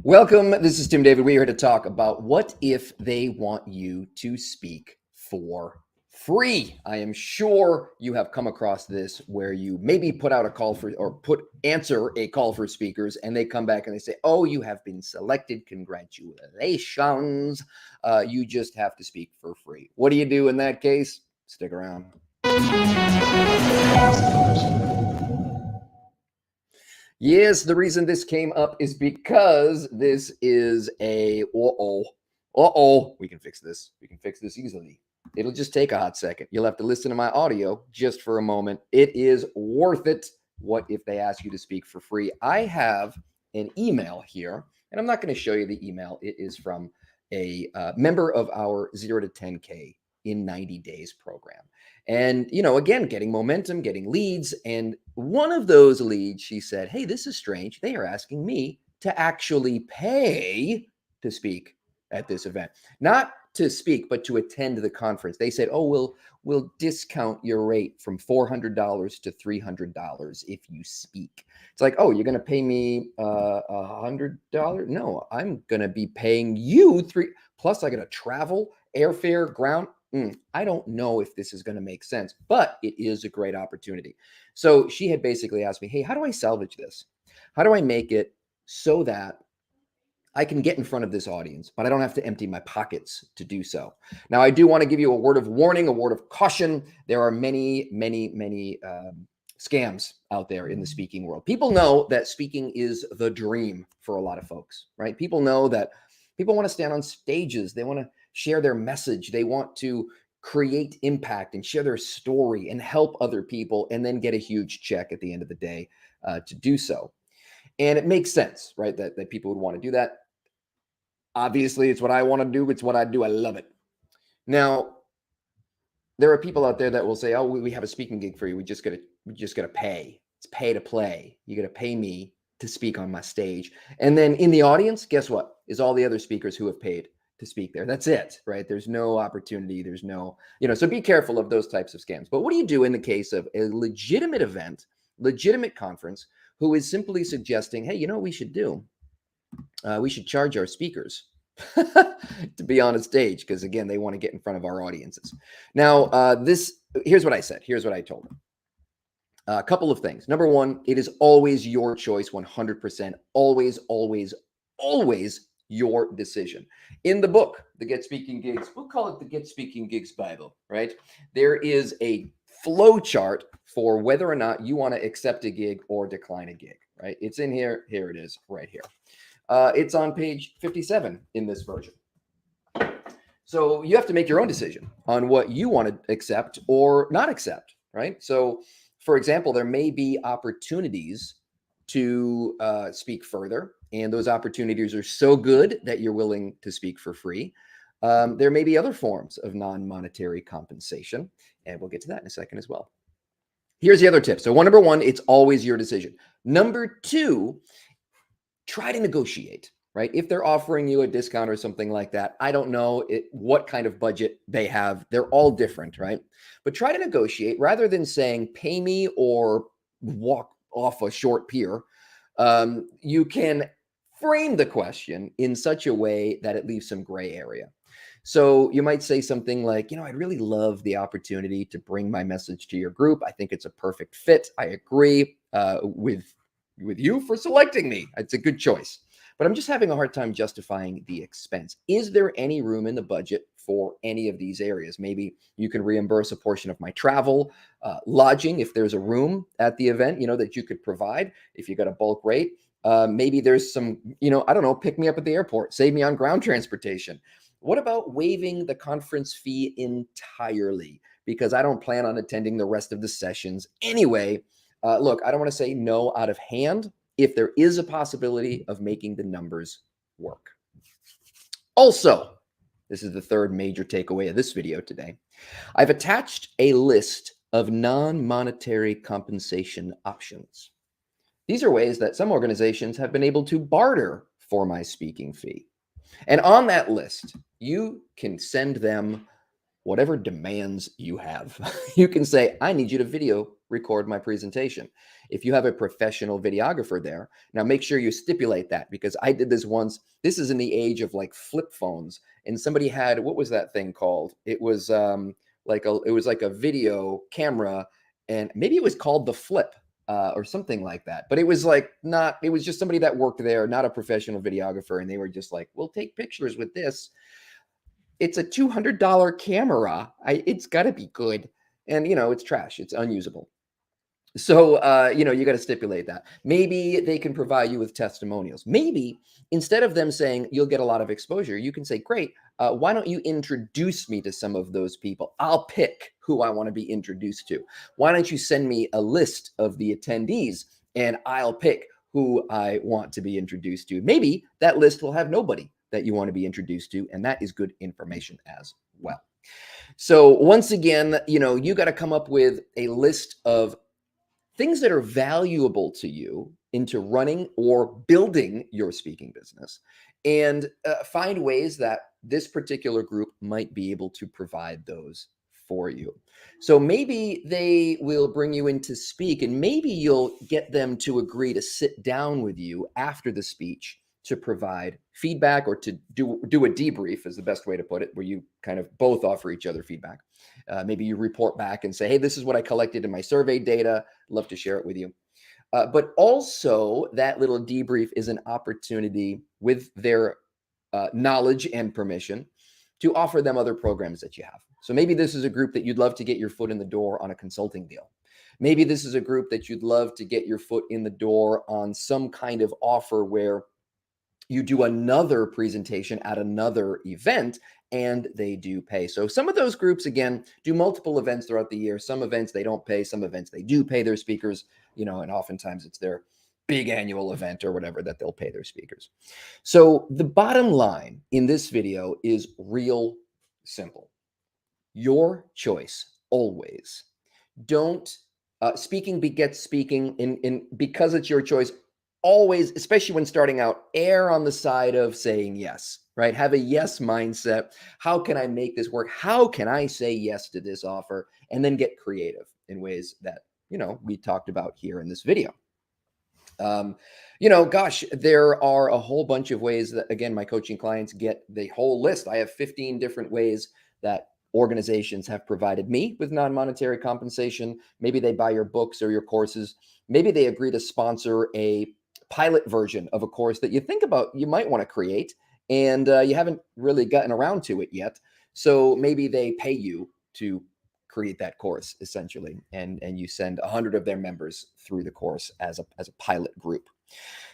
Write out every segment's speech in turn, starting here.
Welcome. This is Tim David. We're here to talk about what if they want you to speak for free. I am sure you have come across this where you maybe put out a call for or answer a call for speakers and they come back and they say, "Oh, you have been selected. Congratulations. You just have to speak for free." What do you do in that case? Stick around. Yes, the reason this came up is because this is a we can fix this. We can fix this easily. It'll just take a hot second. You'll have to listen to my audio just for a moment. It is worth it. What if they ask you to speak for free? I have an email here, and I'm not going to show you the email. It is from a member of our 0 to 10K in 90 days program. And, again, getting momentum, getting leads. And one of those leads, she said, "Hey, this is strange. They are asking me to actually pay to speak at this event. Not to speak, but to attend the conference." They said, "Oh, we'll discount your rate from $400 to $300 if you speak." It's like, "Oh, you're going to pay me $100? No, I'm going to be paying you plus I got to travel, airfare, ground. I don't know if this is going to make sense, but it is a great opportunity." So she had basically asked me, "Hey, how do I salvage this? How do I make it so that I can get in front of this audience, but I don't have to empty my pockets to do so?" Now, I do want to give you a word of warning, a word of caution. There are many, many, many scams out there in the speaking world. People know that speaking is the dream for a lot of folks, right? People know that people want to stand on stages. They want to share their message. They want to create impact and share their story and help other people and then get a huge check at the end of the day to do so. And it makes sense, right? That people would want to do that. Obviously, it's what I want to do. It's what I do. I love it. Now, there are people out there that will say, "Oh, we have a speaking gig for you. We just gotta pay. It's pay to play. You gotta pay me to speak on my stage." And then in the audience, guess what? Is all the other speakers who have paid to speak there. That's it, right? There's no opportunity. There's no, so be careful of those types of scams. But what do you do in the case of a legitimate event, legitimate conference, who is simply suggesting, "Hey, you know what we should do? We should charge our speakers to be on a stage," because again, they want to get in front of our audiences. Now, here's what I said. Here's what I told them. A couple of things. Number one, it is always your choice, 100%. Always, always, always your decision. In the book, The Get Speaking Gigs, we'll call it the Get Speaking Gigs Bible, right? There is a flow chart for whether or not you want to accept a gig or decline a gig, right? It's in here. Here it is right here. It's on page 57 in this version. So you have to make your own decision on what you want to accept or not accept, right? So, for example, there may be opportunities to speak further, and those opportunities are so good that you're willing to speak for free. There may be other forms of non-monetary compensation, and we'll get to that in a second as well. Here's the other tip. So number one, it's always your decision. Number two, try to negotiate, right? If they're offering you a discount or something like that, I don't know what kind of budget they have. They're all different, right? But try to negotiate rather than saying, "Pay me or walk off a short pier." You can frame the question in such a way that it leaves some gray area. So you might say something like, "I'd really love the opportunity to bring my message to your group. I think it's a perfect fit. I agree with you for selecting me. It's a good choice. But I'm just having a hard time justifying the expense. Is there any room in the budget for any of these areas? Maybe you can reimburse a portion of my travel, lodging, if there's a room at the event, that you could provide if you got a bulk rate. Maybe there's some, I don't know, pick me up at the airport, save me on ground transportation. What about waiving the conference fee entirely? Because I don't plan on attending the rest of the sessions anyway. Look, I don't want to say no out of hand if there is a possibility of making the numbers work." Also, this is the third major takeaway of this video today. I've attached a list of non-monetary compensation options. These are ways that some organizations have been able to barter for my speaking fee. And on that list, you can send them whatever demands you have. You can say, "I need you to video record my presentation. If you have a professional videographer there, now make sure you stipulate that, because I did this once. This is in the age of like flip phones, and somebody had, what was that thing called? It was like a video camera, and maybe it was called the Flip. Or something like that. But it was like not, it was just somebody that worked there, not a professional videographer. And they were just like, we'll take pictures with this. It's a $200 camera. It's got to be good. And, it's trash. It's unusable. So, you got to stipulate that. Maybe they can provide you with testimonials. Maybe instead of them saying you'll get a lot of exposure, you can say, great, why don't you introduce me to some of those people? I'll pick who I want to be introduced to. Why don't you send me a list of the attendees and I'll pick who I want to be introduced to? Maybe that list will have nobody that you want to be introduced to, and that is good information as well. So once again, you got to come up with a list of things that are valuable to you into running or building your speaking business, and find ways that this particular group might be able to provide those for you. So maybe they will bring you in to speak, and maybe you'll get them to agree to sit down with you after the speech to provide feedback, or to do a debrief is the best way to put it, where you kind of both offer each other feedback. Maybe you report back and say, hey, this is what I collected in my survey data. Love to share it with you. But also that little debrief is an opportunity, with their knowledge and permission, to offer them other programs that you have. So maybe this is a group that you'd love to get your foot in the door on a consulting deal. Maybe this is a group that you'd love to get your foot in the door on some kind of offer where you do another presentation at another event and they do pay. So some of those groups, again, do multiple events throughout the year. Some events they don't pay, some events they do pay their speakers, and oftentimes it's their big annual event or whatever that they'll pay their speakers. So the bottom line in this video is real simple. Your choice always. Don't speaking begets speaking, in because it's your choice. Always, especially when starting out, err on the side of saying yes, right? Have a yes mindset. How can I make this work? How can I say yes to this offer? And then get creative in ways that, we talked about here in this video. There are a whole bunch of ways that, again, my coaching clients get the whole list. I have 15 different ways that organizations have provided me with non-monetary compensation. Maybe they buy your books or your courses. Maybe they agree to sponsor a pilot version of a course that you think about you might want to create, and you haven't really gotten around to it yet. So maybe they pay you to create that course, essentially, and you send 100 of their members through the course as a pilot group.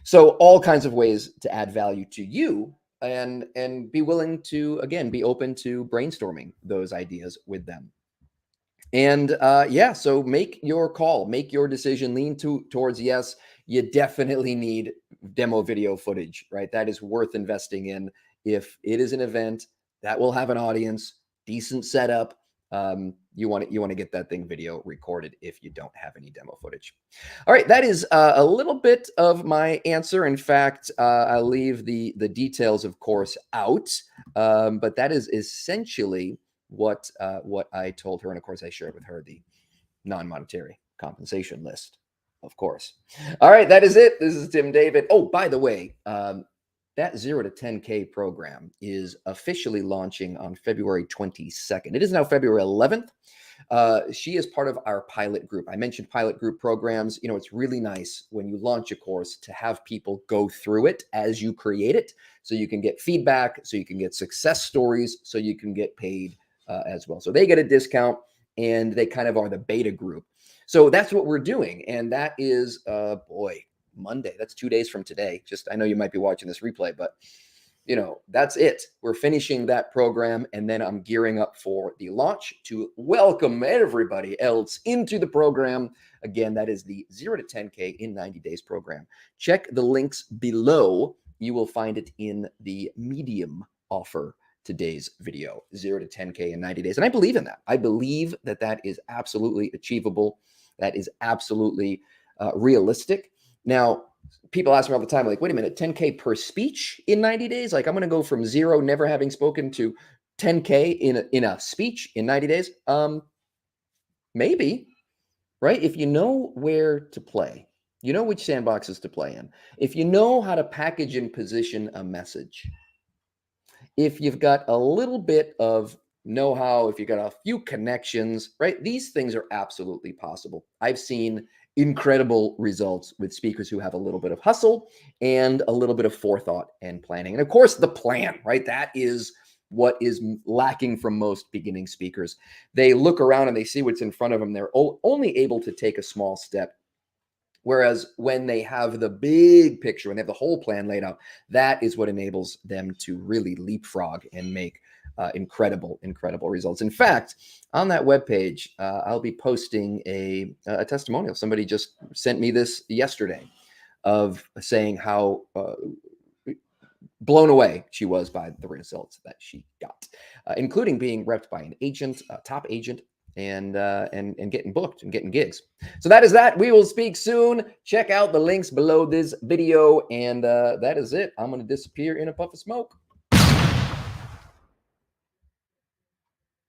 So all kinds of ways to add value to you, and be willing to, again, be open to brainstorming those ideas with them. And so make your call, make your decision, lean towards yes. You definitely need demo video footage, right? That is worth investing in. If it is an event that will have an audience, decent setup, you want to get that thing video recorded if you don't have any demo footage. All right, that is a little bit of my answer. In fact, I'll leave the details, of course, out, but that is essentially what I told her. And of course, I shared with her the non-monetary compensation list, of course. All right, that is it. This is Tim David. Oh, by the way, that 0 to 10K program is officially launching on February 22nd. It is now February 11th. She is part of our pilot group. I mentioned pilot group programs. It's really nice when you launch a course to have people go through it as you create it, so you can get feedback, so you can get success stories, so you can get paid as well. So they get a discount, and they kind of are the beta group. So that's what we're doing. And that is, Monday. That's 2 days from today. I know you might be watching this replay, but that's it. We're finishing that program, and then I'm gearing up for the launch to welcome everybody else into the program. Again, that is the 0 to 10K in 90 days program. Check the links below. You will find it in the Medium offer today's video, 0 to 10K in 90 days. And I believe in that. I believe that that is absolutely achievable. That is absolutely realistic. Now, people ask me all the time, like, wait a minute, 10K per speech in 90 days? Like, I'm going to go from 0, never having spoken, to 10K in a speech in 90 days? Maybe, right? If you know where to play, you know which sandboxes to play in. If you know how to package and position a message, if you've got a little bit of know-how, if you've got a few connections, right? These things are absolutely possible. I've seen incredible results with speakers who have a little bit of hustle and a little bit of forethought and planning. And of course, the plan, right? That is what is lacking from most beginning speakers. They look around and they see what's in front of them. They're only able to take a small step. Whereas when they have the big picture, when they have the whole plan laid out, that is what enables them to really leapfrog and make incredible results. In fact, on that webpage, I'll be posting a testimonial. Somebody just sent me this yesterday of saying how blown away she was by the results that she got, including being repped by an agent, a top agent, and getting booked and getting gigs. So that is that. We will speak soon. Check out the links below this video, and that is it. I'm going to disappear in a puff of smoke.